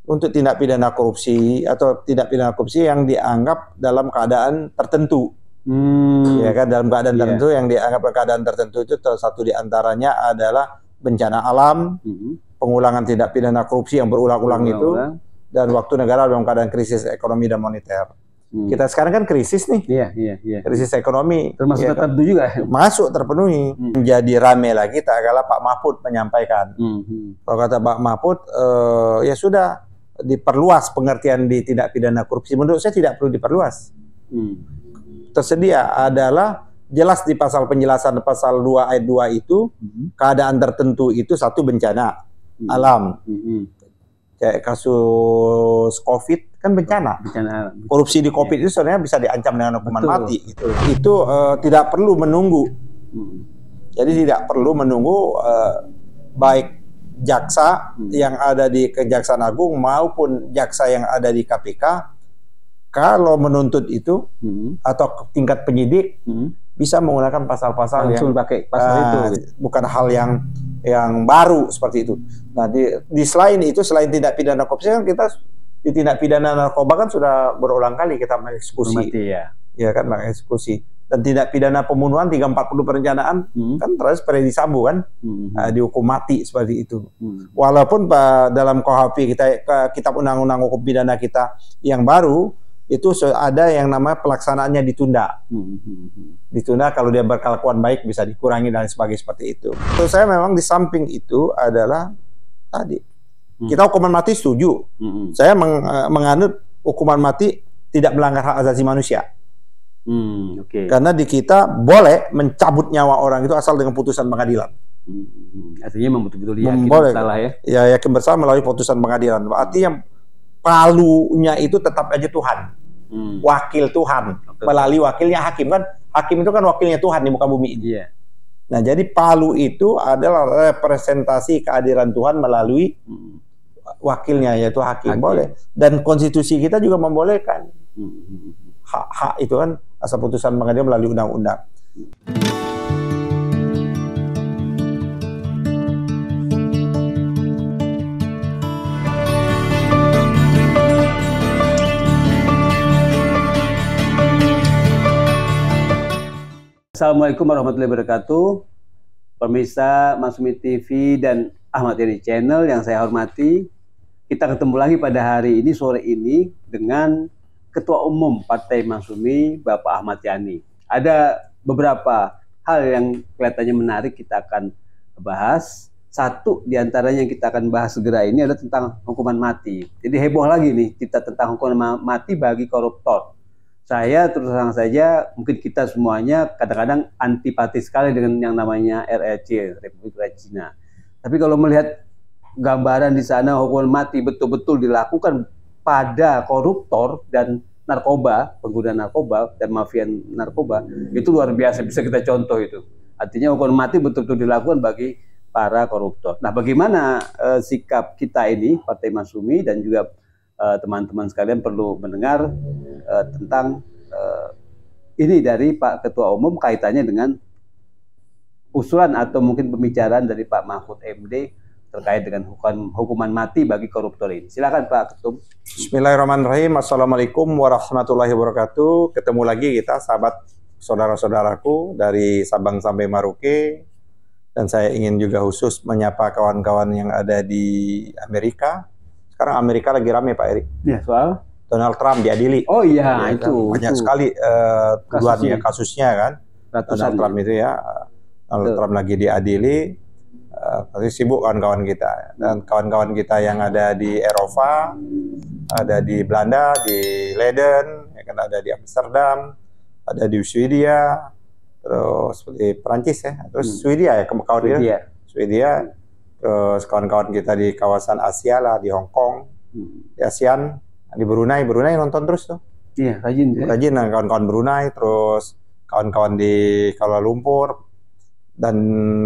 untuk tindak pidana korupsi atau tindak pidana korupsi yang dianggap dalam keadaan tertentu. Ya kan, dalam keadaan tertentu yang dianggap keadaan tertentu itu salah satu diantaranya adalah bencana alam, pengulangan tindak pidana korupsi yang berulang-ulang itu, dan waktu negara dalam keadaan krisis ekonomi dan moneter. Kita sekarang kan krisis nih, krisis ekonomi. Termasuk ya tertentu juga. Masuk terpenuhi. Menjadi rame lagi tak kala Pak Mahfud menyampaikan. Kalau kata Pak Mahfud, ya sudah diperluas pengertian di tindak pidana korupsi. Menurut saya tidak perlu diperluas. Tersedia adalah jelas di pasal penjelasan pasal 2 ayat 2 itu keadaan tertentu itu satu bencana alam. Kayak kasus COVID kan bencana. Korupsi di COVID itu sebenarnya bisa diancam dengan hukuman mati. Gitu. Itu tidak perlu menunggu. Jadi tidak perlu menunggu baik jaksa yang ada di Kejaksaan Agung maupun jaksa yang ada di KPK kalau menuntut itu atau tingkat penyidik bisa menggunakan pasal-pasal yang pakai pasal itu, bukan hal yang baru seperti itu. Nah, di selain itu, selain tindak pidana korupsi kan kita di tindak pidana narkoba kan sudah berulang kali kita mengeksekusi, ya kan, mengeksekusi. Dan tindak pidana pembunuhan 340 perencanaan kan terus Freddy Sambo kan dihukum mati seperti itu. Walaupun dalam KUHP kita, kitab undang-undang hukum pidana kita yang baru itu ada yang namanya pelaksanaannya ditunda. Ditunda kalau dia berkelakuan baik bisa dikurangi dan sebagainya seperti itu. Menurut saya memang di samping itu adalah tadi kita hukuman mati setuju. Saya menganut hukuman mati tidak melanggar hak asasi manusia. Karena di kita boleh mencabut nyawa orang itu asal dengan putusan pengadilan. Artinya betul-betul yakin bersalah ya? Ya, yakin bersalah melalui putusan pengadilan. Artinya palunya itu tetap aja Tuhan, wakil Tuhan, melalui wakilnya hakim kan, hakim itu kan wakilnya Tuhan di muka bumi ini. Nah, jadi palu itu adalah representasi kehadiran Tuhan melalui wakilnya yaitu hakim. Boleh, dan konstitusi kita juga membolehkan hak itu kan asal putusan pengadilan melalui undang-undang. Assalamualaikum warahmatullahi wabarakatuh. Pemirsa Masyumi TV dan Ahmad Yani Channel yang saya hormati, kita ketemu lagi pada hari ini, sore ini, dengan Ketua Umum Partai Masyumi, Bapak Ahmad Yani. Ada beberapa hal yang kelihatannya menarik kita akan bahas. Satu diantaranya yang kita akan bahas segera ini adalah tentang hukuman mati. Jadi heboh lagi nih kita tentang hukuman mati bagi koruptor. Saya terus terang saja, mungkin kita semuanya kadang-kadang antipati sekali dengan yang namanya RRC, Republik Rakyat Cina. Tapi kalau melihat gambaran di sana hukuman mati betul-betul dilakukan pada koruptor dan narkoba, pengguna narkoba dan mafia narkoba, itu luar biasa, bisa kita contoh itu. Artinya hukuman mati betul-betul dilakukan bagi para koruptor. Nah, bagaimana sikap kita ini, Partai Masyumi, dan juga teman-teman sekalian perlu mendengar tentang ini dari Pak Ketua Umum kaitannya dengan usulan atau mungkin pembicaraan dari Pak Mahfud MD terkait dengan hukuman mati bagi koruptor ini. Silakan Pak Ketum. Bismillahirrahmanirrahim. Assalamualaikum warahmatullahi wabarakatuh. Ketemu lagi kita, sahabat saudara-saudaraku dari Sabang sampai Maroke. Dan saya ingin juga khusus menyapa kawan-kawan yang ada di Amerika. Sekarang Amerika lagi rame Pak Erik. Ya, soal Donald Trump diadili. Oh iya, ya, itu banyak sekali kasusnya kan. Donald Trump itu ya, Donald Trump lagi diadili. Pasti sibuk kawan-kawan kita. Dan kawan-kawan kita yang ada di Eropa, ada di Belanda, di Leiden, ya kan, ada di Amsterdam, ada di Swedia, terus seperti Perancis ya, terus Swedia ya, kawan-kawan Swedia. Terus kawan-kawan kita di kawasan Asia lah, di Hong Kong, di ASEAN, di Brunei nonton terus tuh. Iya, rajin. Rajin kawan-kawan Brunei, terus kawan-kawan di Kuala Lumpur, dan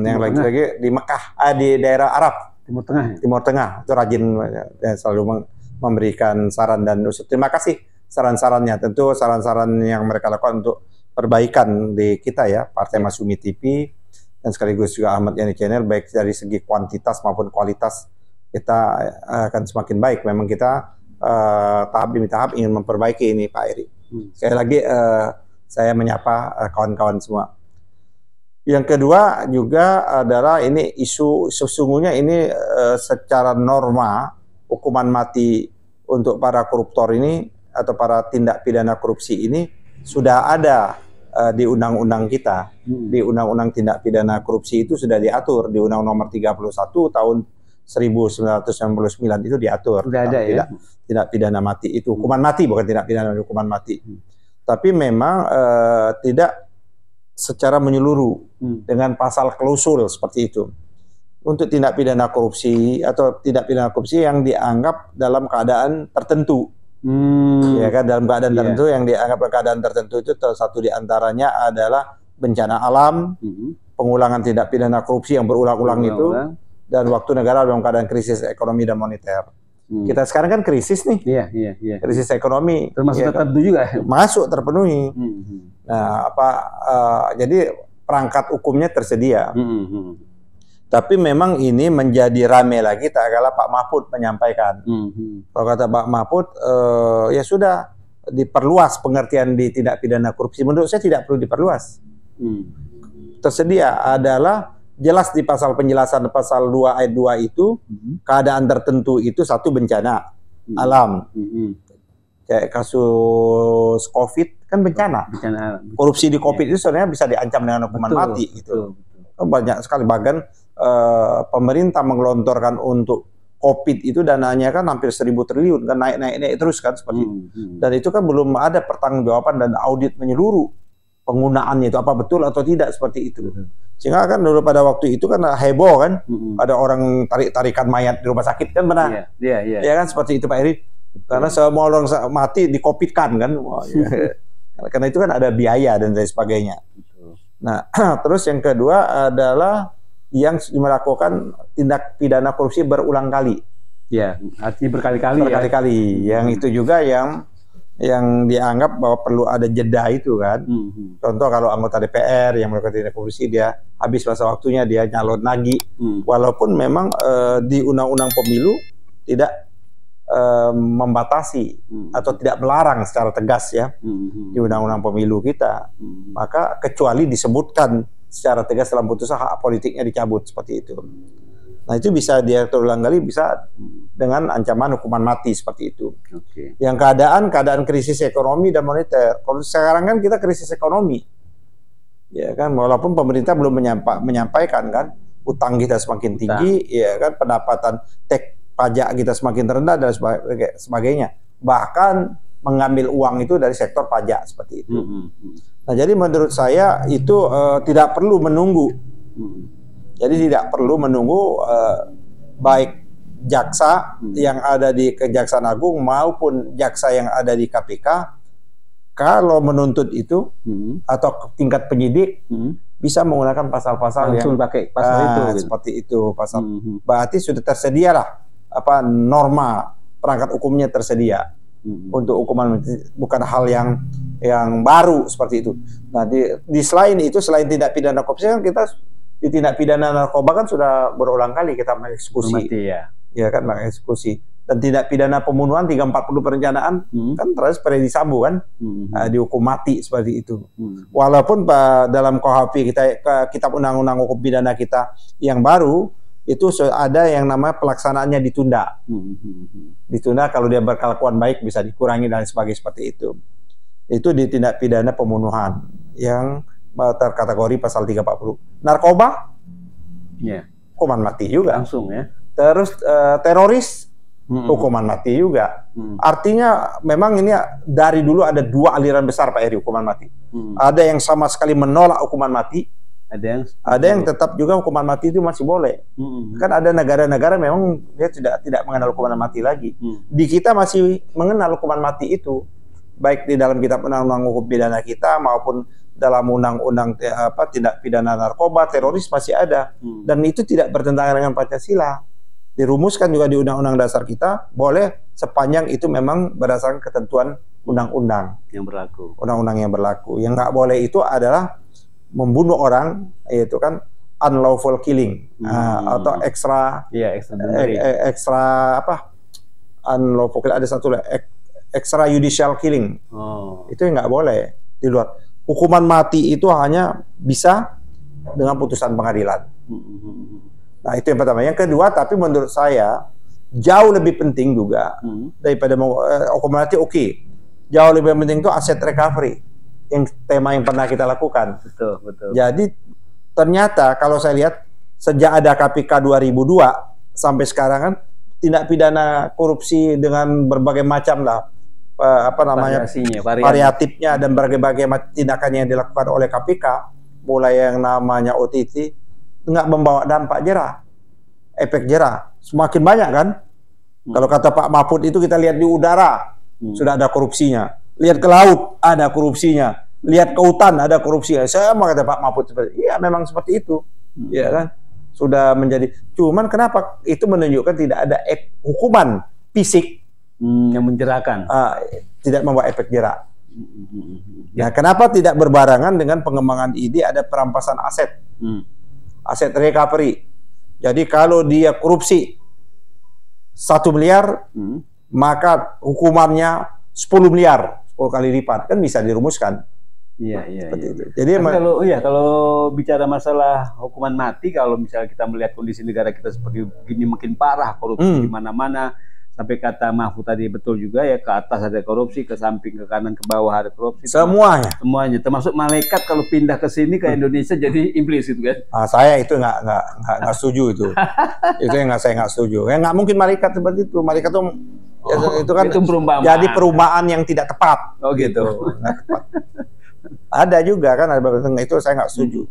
yang lagi di Mekah, di daerah Arab, Timur Tengah, itu rajin ya, selalu memberikan saran dan usul. Terima kasih saran-sarannya. Tentu saran-saran yang mereka lakukan untuk perbaikan di kita ya, Partai Masyumi TV. Dan sekaligus juga Ahmad Yani Channel, baik dari segi kuantitas maupun kualitas kita akan semakin baik. Memang kita tahap demi tahap ingin memperbaiki ini, Pak Eri. Sekali lagi saya menyapa kawan-kawan semua. Yang kedua juga adalah ini isu sesungguhnya ini secara norma hukuman mati untuk para koruptor ini atau para tindak pidana korupsi ini sudah ada di undang-undang kita. Di undang-undang tindak pidana korupsi itu sudah diatur di Undang-Undang Nomor 31 tahun 1999 itu diatur. Sudah ada ya. Tindak pidana mati itu hukuman mati, bukan tindak pidana, hukuman mati. Tapi memang tidak secara menyeluruh dengan pasal klausul seperti itu. Untuk tindak pidana korupsi atau tindak pidana korupsi yang dianggap dalam keadaan tertentu. Ya kan, dalam keadaan tertentu yang dianggap keadaan tertentu itu salah satu diantaranya adalah bencana alam, pengulangan tindak pidana korupsi yang berulang-ulang itu, dan waktu negara dalam keadaan krisis ekonomi dan moneter. Kita sekarang kan krisis nih, krisis ekonomi. Termasuk tertentu juga. Masuk terpenuhi. Nah, jadi perangkat hukumnya tersedia. Tapi memang ini menjadi rame lagi tak kala Pak Mahfud menyampaikan. Kalau kata Pak Mahfud, ya sudah diperluas pengertian di tindak pidana korupsi. Menurut saya tidak perlu diperluas. Tersedia adalah jelas di pasal penjelasan pasal 2 ayat 2 itu keadaan tertentu itu satu bencana alam. Kayak kasus COVID kan bencana. Korupsi di COVID itu sebenarnya bisa diancam dengan hukuman mati gitu. Banyak sekali, bahkan pemerintah menggelontorkan untuk COVID itu dananya kan hampir 1.000 triliun kan, naik terus kan seperti itu. Dan itu kan belum ada pertanggungjawaban dan audit menyeluruh penggunaannya itu apa betul atau tidak seperti itu. Sehingga kan dulu pada waktu itu kan heboh kan, ada orang tarik-tarikan mayat di rumah sakit kan benar. Ya kan seperti itu Pak Eri. Karena semua orang mati di-COVID-kan kan. Karena itu kan ada biaya dan lain sebagainya. Nah, terus yang kedua adalah yang melakukan tindak pidana korupsi berulang kali. Ya, artinya berkali-kali. Berkali-kali. Yang itu juga yang dianggap bahwa perlu ada jeda itu kan. Contoh kalau anggota DPR yang melakukan tindak korupsi, dia habis masa waktunya dia nyalon lagi. Walaupun memang di Undang-Undang Pemilu tidak membatasi atau tidak melarang secara tegas ya di Undang-Undang Pemilu kita. Maka kecuali disebutkan secara tegas dalam putusan hak politiknya dicabut seperti itu. Nah itu bisa dia terulang kali, bisa dengan ancaman hukuman mati seperti itu. Yang keadaan krisis ekonomi dan moneter. Kalau sekarang kan kita krisis ekonomi, ya kan, walaupun pemerintah belum menyampaikan kan, utang kita semakin tinggi, ya kan, pendapatan pajak kita semakin rendah dan sebagainya. Bahkan mengambil uang itu dari sektor pajak seperti itu. Nah, jadi menurut saya itu tidak perlu menunggu. Jadi tidak perlu menunggu baik jaksa yang ada di Kejaksaan Agung maupun jaksa yang ada di KPK kalau menuntut itu atau tingkat penyidik bisa menggunakan pasal-pasal yang pakai pasal itu gitu. Seperti itu pasal. Berarti sudah tersedia lah norma perangkat hukumnya tersedia untuk hukuman, bukan hal yang baru seperti itu. Nah, di selain itu, selain tindak pidana korupsi kan kita di tindak pidana narkoba kan sudah berulang kali kita mengeksekusi, ya kan, mengeksekusi. Dan tindak pidana pembunuhan 340 perencanaan kan terus Freddy Sambo kan dihukum mati seperti itu. Walaupun dalam KUHP kita, kitab undang-undang hukum pidana kita yang baru itu ada yang namanya pelaksanaannya ditunda. Ditunda kalau dia berkelakuan baik bisa dikurangi dan sebagainya seperti itu. Itu di tindak pidana pembunuhan yang terkategori pasal 340. Narkoba, hukuman mati juga. Langsung ya. Terus teroris, hukuman mati juga. Artinya memang ini dari dulu ada dua aliran besar Pak Eri hukuman mati. Ada yang sama sekali menolak hukuman mati. Ada yang tetap juga hukuman mati itu masih boleh. Kan ada negara-negara memang dia tidak mengenal hukuman mati lagi. Di kita masih mengenal hukuman mati itu, baik di dalam kitab undang-undang hukum pidana kita maupun dalam undang-undang tindak pidana narkoba, teroris masih ada. Dan itu tidak bertentangan dengan Pancasila. Dirumuskan juga di undang-undang dasar kita, boleh sepanjang itu memang berdasarkan ketentuan undang-undang yang berlaku. Undang-undang yang berlaku. Yang nggak boleh itu adalah membunuh orang, itu kan unlawful killing atau extra apa unlawful killing, ada satu extra judicial killing. Itu nggak boleh di luar. Hukuman mati itu hanya bisa dengan putusan pengadilan. Nah itu yang pertama. Yang kedua, tapi menurut saya jauh lebih penting juga daripada hukuman mati. Jauh lebih penting itu aset recovery, yang tema yang pernah kita lakukan. Betul. Jadi ternyata kalau saya lihat sejak ada KPK 2002 sampai sekarang kan tindak pidana korupsi dengan berbagai macam lah variatifnya dan berbagai tindakan yang dilakukan oleh KPK, mulai yang namanya OTT, nggak membawa dampak jerah, efek jerah. Semakin banyak kan. Kalau kata Pak Mahfud itu kita lihat di udara sudah ada korupsinya, lihat ke laut ada korupsinya, lihat ke hutan ada korupsinya. Saya mau kata Pak Mahfud seperti, iya memang seperti itu, ya kan, sudah menjadi. Cuman kenapa itu menunjukkan tidak ada hukuman fisik yang menjerahkan, tidak membawa efek jerah. Nah, kenapa tidak berbarengan dengan pengembangan ide ada perampasan aset, aset recovery. Jadi kalau dia korupsi 1 miliar, maka hukumannya 10 miliar, 10 kali lipat, kan bisa dirumuskan. Iya. Itu. Jadi kalau bicara masalah hukuman mati, kalau misalnya kita melihat kondisi negara kita seperti begini, makin parah korupsi di mana-mana. Sampai kata Mahfud tadi betul juga ya, ke atas ada korupsi, ke samping, ke kanan, ke bawah ada korupsi. Semuanya, termasuk malaikat kalau pindah ke sini ke Indonesia jadi iblis gitu kan? Saya itu nggak setuju itu. Itu yang saya nggak setuju. Ya nggak mungkin malaikat seperti itu. Malaikat itu itu kan itu jadi perumpamaan yang tidak tepat. Oh gitu. Nggak tepat. Ada juga kan itu saya nggak setuju.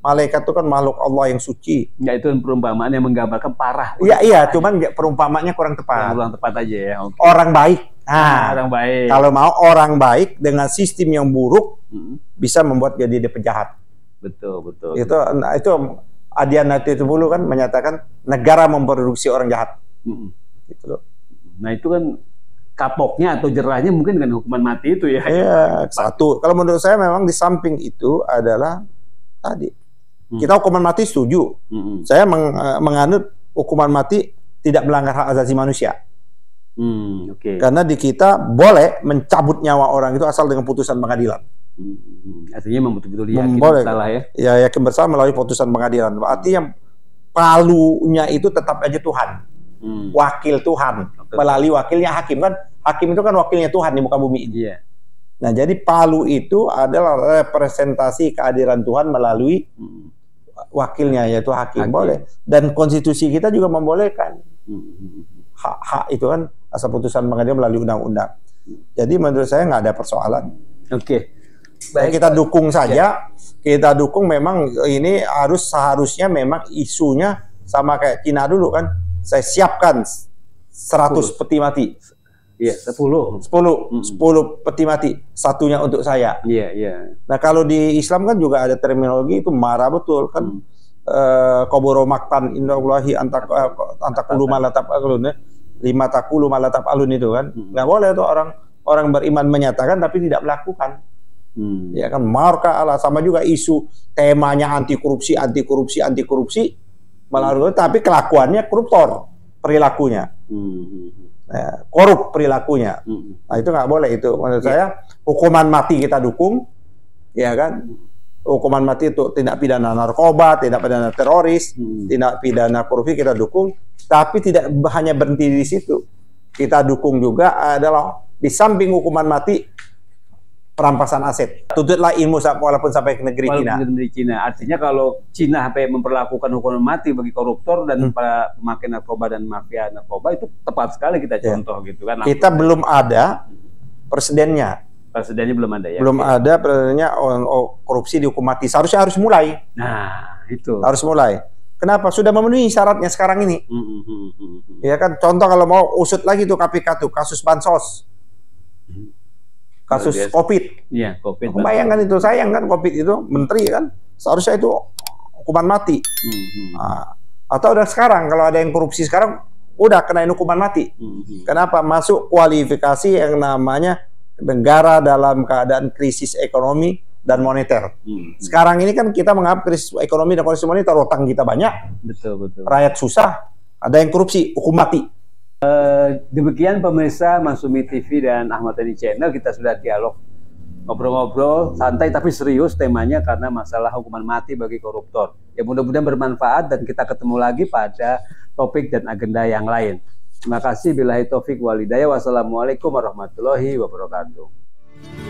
Malaikat itu kan makhluk Allah yang suci. Ya itu perumpamaan yang menggambarkan parah. Iya, cuman perumpamaannya kurang tepat. Kurang tepat aja ya. Okay. Orang baik. Orang baik. Kalau mau orang baik dengan sistem yang buruk bisa membuat jadi dia penjahat. Betul. Itu Adian Natitubulu kan menyatakan negara memproduksi orang jahat. Gitu loh. Nah itu kan kapoknya atau jerahnya mungkin dengan hukuman mati itu ya. Iya, satu. Kalau menurut saya memang di samping itu adalah tadi. Kita hukuman mati setuju. Saya menganut hukuman mati tidak melanggar hak asasi manusia. Karena di kita boleh mencabut nyawa orang itu asal dengan putusan pengadilan. Artinya memang betul-betul yakin bersalah ya? Ya, yakin bersalah melalui putusan pengadilan. Artinya palunya itu tetap aja Tuhan. Wakil Tuhan. Melalui wakilnya hakim kan. Hakim itu kan wakilnya Tuhan di muka bumi ini. Iya. Nah, jadi palu itu adalah representasi kehadiran Tuhan melalui wakilnya, yaitu hakim. Boleh. Dan konstitusi kita juga membolehkan. Hak itu kan asal putusan pengadilan melalui undang-undang. Jadi menurut saya nggak ada persoalan. Baik, kita dukung saja. Kita dukung memang ini seharusnya memang isunya sama kayak Cina dulu kan. Saya siapkan 100 peti mati. Iya, 10 peti mati, satunya untuk saya. Iya. Nah, kalau di Islam kan juga ada terminologi itu marah betul kan. Qaboro maktan indallahi antakulu malatab alun, 5 takulu malatab alun itu kan. Nggak boleh tuh orang beriman menyatakan tapi tidak melakukan. Ya kan, marka Allah. Sama juga isu temanya anti korupsi melalui, tapi kelakuannya koruptor perilakunya. Korup perilakunya. Nah, itu nggak boleh itu. Menurut saya hukuman mati kita dukung, ya kan? Hukuman mati itu tindak pidana narkoba, tindak pidana teroris, tindak pidana korupsi kita dukung, tapi tidak hanya berhenti di situ. Kita dukung juga adalah di samping hukuman mati perampasan aset. Tuntutlah ilmu walaupun sampai ke negeri Cina. Artinya kalau Cina sampai memperlakukan hukuman mati bagi koruptor dan para pemakai narkoba dan mafia narkoba, itu tepat sekali kita contoh gitu kan. Kita belum ada presidennya. Presidennya belum ada ya. Belum ada presidennya korupsi dihukum mati. Seharusnya harus mulai. Nah, itu. Harus mulai. Kenapa? Sudah memenuhi syaratnya sekarang ini. Ya kan, contoh kalau mau usut lagi tuh KPK tuh kasus bansos. Kasus COVID. Iya, COVID. Bayangkan itu, sayang kan COVID itu, menteri kan, seharusnya itu hukuman mati. Atau udah sekarang, kalau ada yang korupsi sekarang, udah kenain hukuman mati. Kenapa? Masuk kualifikasi yang namanya negara dalam keadaan krisis ekonomi, dan moneter. Sekarang ini kan kita menghadapi krisis ekonomi dan kondisi moneter, utang kita banyak, Betul. rakyat susah, ada yang korupsi, hukum mati. Demikian pemirsa Mansumi TV dan Ahmad Yani Channel, kita sudah dialog, ngobrol-ngobrol santai tapi serius temanya karena masalah hukuman mati bagi koruptor. Ya mudah-mudahan bermanfaat dan kita ketemu lagi pada topik dan agenda yang lain. Terima kasih. Billahi taufik walhidayah. Wassalamualaikum warahmatullahi wabarakatuh.